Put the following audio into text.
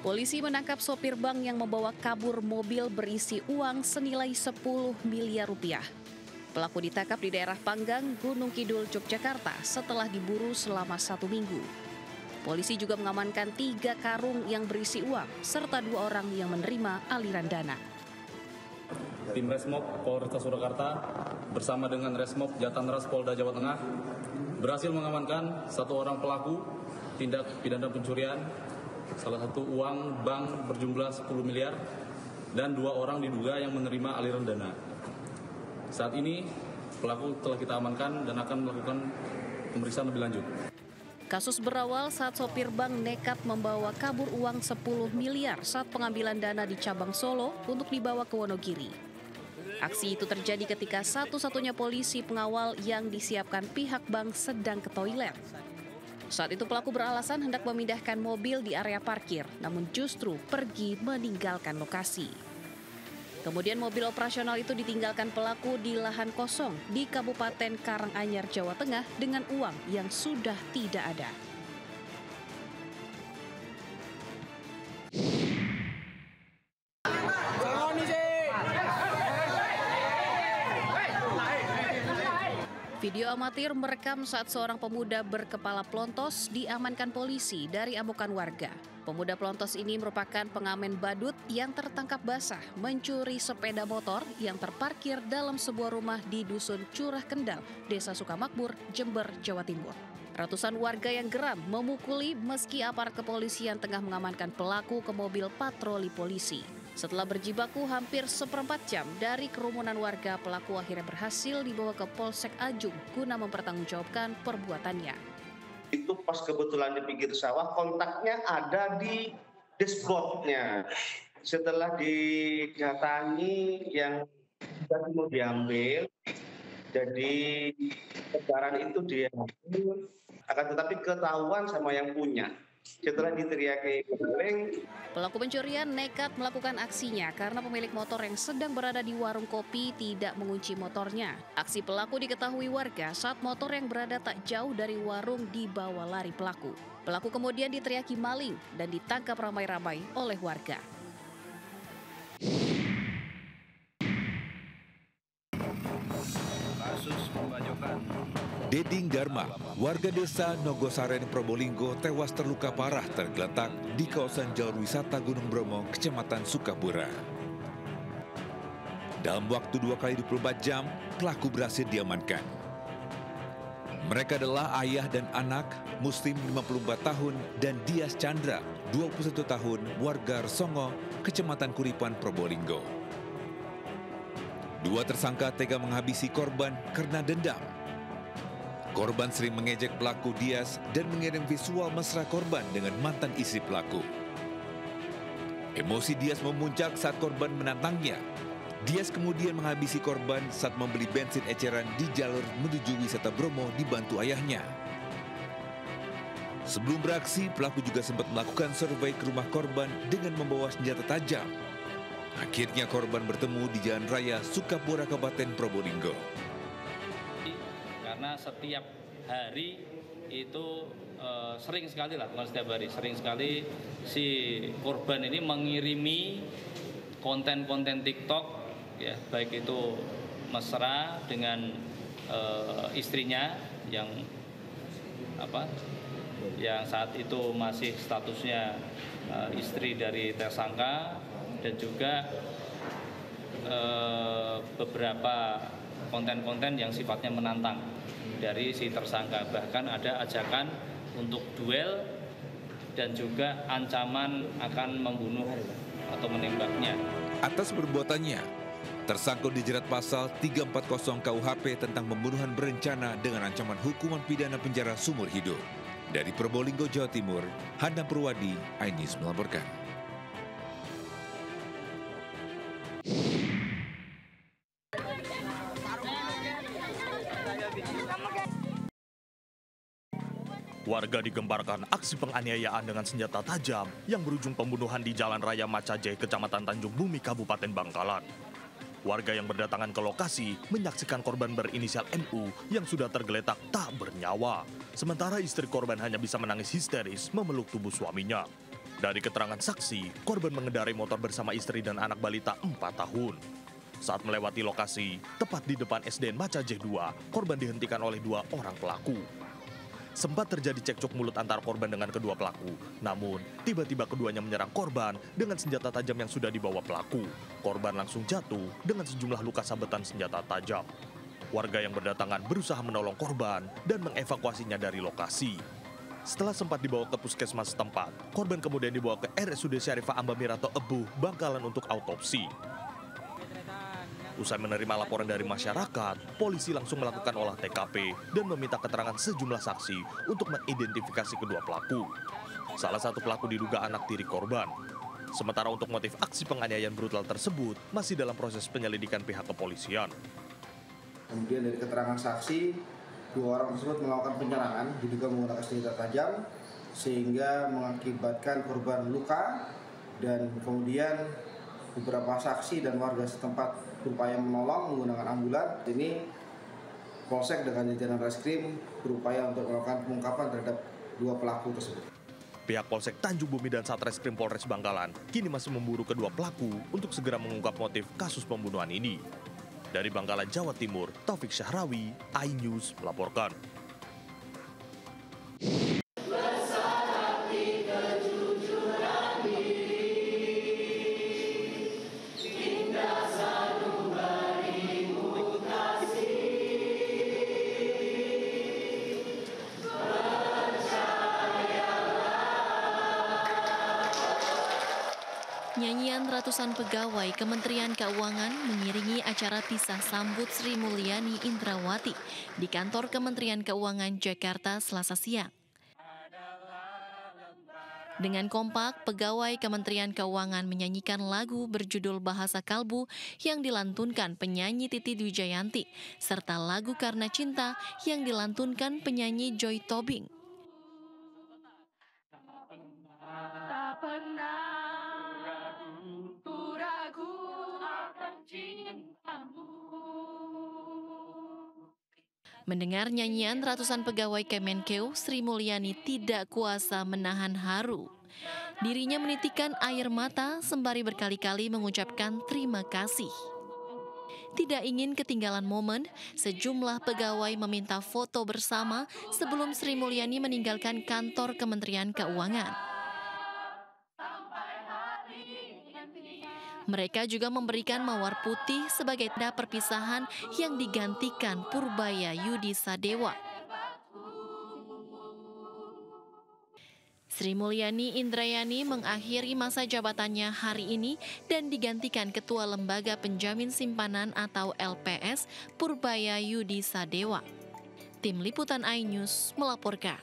Polisi menangkap sopir bank yang membawa kabur mobil berisi uang senilai 10 miliar rupiah. Pelaku ditangkap di daerah Panggang, Gunung Kidul, Yogyakarta setelah diburu selama 1 minggu. Polisi juga mengamankan 3 karung yang berisi uang, serta 2 orang yang menerima aliran dana. Tim Resmob Polresta Surakarta bersama dengan Resmob Jatanras Polda Jawa Tengah berhasil mengamankan 1 orang pelaku tindak pidana pencurian, salah satu uang bank berjumlah 10 miliar, dan 2 orang diduga yang menerima aliran dana. Saat ini pelaku telah kita amankan dan akan melakukan pemeriksaan lebih lanjut. Kasus berawal saat sopir bank nekat membawa kabur uang 10 miliar saat pengambilan dana di cabang Solo untuk dibawa ke Wonogiri. Aksi itu terjadi ketika satu-satunya polisi pengawal yang disiapkan pihak bank sedang ke toilet. Saat itu pelaku beralasan hendak memindahkan mobil di area parkir, namun justru pergi meninggalkan lokasi. Kemudian mobil operasional itu ditinggalkan pelaku di lahan kosong di Kabupaten Karanganyar, Jawa Tengah dengan uang yang sudah tidak ada. Video amatir merekam saat seorang pemuda berkepala pelontos diamankan polisi dari amukan warga. Pemuda pelontos ini merupakan pengamen badut yang tertangkap basah mencuri sepeda motor yang terparkir dalam sebuah rumah di Dusun Curah Kendal, Desa Sukamakmur, Jember, Jawa Timur. Ratusan warga yang geram memukuli meski aparat kepolisian tengah mengamankan pelaku ke mobil patroli polisi. Setelah berjibaku hampir seperempat jam dari kerumunan warga, pelaku akhirnya berhasil dibawa ke Polsek Ajung guna mempertanggungjawabkan perbuatannya. Itu pas kebetulan di pinggir sawah, kontaknya ada di dashboardnya. Setelah didatangi yang sudah mau diambil, jadi lebaran itu diambil, akan tetapi ketahuan sama yang punya. Setelah diteriaki keliling, pelaku pencurian nekat melakukan aksinya karena pemilik motor yang sedang berada di warung kopi tidak mengunci motornya. Aksi pelaku diketahui warga saat motor yang berada tak jauh dari warung dibawa lari pelaku. Pelaku kemudian diteriaki maling dan ditangkap ramai-ramai oleh warga. Kasus pembacokan. Deding Dharma, warga desa Nogosaren, Probolinggo, tewas terluka parah tergeletak di kawasan jalur wisata Gunung Bromo, Kecamatan Sukabura. Dalam waktu 2 kali 24 jam, pelaku berhasil diamankan. Mereka adalah ayah dan anak, Muslim 54 tahun, dan Dias Chandra, 21 tahun, warga Resongo, Kecamatan Kuripan, Probolinggo. 2 tersangka tega menghabisi korban karena dendam. Korban sering mengejek pelaku Dias dan mengirim visual mesra korban dengan mantan istri pelaku. Emosi Dias memuncak saat korban menantangnya. Dias kemudian menghabisi korban saat membeli bensin eceran di jalur menuju wisata Bromo dibantu ayahnya. Sebelum beraksi, pelaku juga sempat melakukan survei ke rumah korban dengan membawa senjata tajam. Akhirnya korban bertemu di Jalan Raya Sukabura, Kabupaten Probolinggo. Karena setiap hari itu sering sekali lah, bukan setiap hari, sering sekali si korban ini mengirimi konten-konten TikTok, ya, baik itu mesra dengan istrinya yang saat itu masih statusnya istri dari tersangka, dan juga beberapa konten-konten yang sifatnya menantang dari si tersangka. Bahkan ada ajakan untuk duel dan juga ancaman akan membunuh atau menembaknya. Atas perbuatannya, tersangka dijerat pasal 340 KUHP tentang pembunuhan berencana dengan ancaman hukuman pidana penjara seumur hidup. Dari Probolinggo, Jawa Timur, Hana Purwadi, iNews melaporkan. Warga digemparkan aksi penganiayaan dengan senjata tajam yang berujung pembunuhan di Jalan Raya Macaje, Kecamatan Tanjung Bumi, Kabupaten Bangkalan. Warga yang berdatangan ke lokasi menyaksikan korban berinisial MU yang sudah tergeletak tak bernyawa. Sementara istri korban hanya bisa menangis histeris memeluk tubuh suaminya. Dari keterangan saksi, korban mengendarai motor bersama istri dan anak balita 4 tahun. Saat melewati lokasi, tepat di depan SDN Macajeh 2, korban dihentikan oleh 2 orang pelaku. Sempat terjadi cekcok mulut antara korban dengan kedua pelaku. Namun, tiba-tiba keduanya menyerang korban dengan senjata tajam yang sudah dibawa pelaku. Korban langsung jatuh dengan sejumlah luka sabetan senjata tajam. Warga yang berdatangan berusaha menolong korban dan mengevakuasinya dari lokasi. Setelah sempat dibawa ke puskesmas setempat, korban kemudian dibawa ke RSUD Syarifah Ambamirato Ebuh, Bangkalan untuk autopsi. Usai menerima laporan dari masyarakat, polisi langsung melakukan olah TKP dan meminta keterangan sejumlah saksi untuk mengidentifikasi kedua pelaku. Salah satu pelaku diduga anak tiri korban. Sementara untuk motif aksi penganiayaan brutal tersebut masih dalam proses penyelidikan pihak kepolisian. Kemudian dari keterangan saksi, 2 orang tersebut melakukan penyerangan diduga menggunakan senjata tajam sehingga mengakibatkan korban luka, dan kemudian beberapa saksi dan warga setempat berupaya menolong menggunakan ambulan. Ini Polsek dengan jajaran Reskrim berupaya untuk melakukan pengungkapan terhadap 2 pelaku tersebut. Pihak Polsek Tanjung Bumi dan Satreskrim Polres Bangkalan kini masih memburu kedua pelaku untuk segera mengungkap motif kasus pembunuhan ini. Dari Bangkalan, Jawa Timur, Taufik Syahrawi, iNews melaporkan. Nyanyian ratusan pegawai Kementerian Keuangan mengiringi acara pisah sambut Sri Mulyani Indrawati di kantor Kementerian Keuangan Jakarta Selasa siang. Dengan kompak, pegawai Kementerian Keuangan menyanyikan lagu berjudul Bahasa Kalbu yang dilantunkan penyanyi Titi Dwi-Jayanti, serta lagu Karena Cinta yang dilantunkan penyanyi Joy Tobing. Mendengar nyanyian ratusan pegawai Kemenkeu, Sri Mulyani tidak kuasa menahan haru. Dirinya menitikkan air mata sembari berkali-kali mengucapkan terima kasih. Tidak ingin ketinggalan momen, sejumlah pegawai meminta foto bersama sebelum Sri Mulyani meninggalkan kantor Kementerian Keuangan. Mereka juga memberikan mawar putih sebagai tanda perpisahan yang digantikan Purbaya Yudi Sadewa. Sri Mulyani Indrayani mengakhiri masa jabatannya hari ini dan digantikan Ketua Lembaga Penjamin Simpanan atau LPS Purbaya Yudi Sadewa. Tim Liputan iNews melaporkan.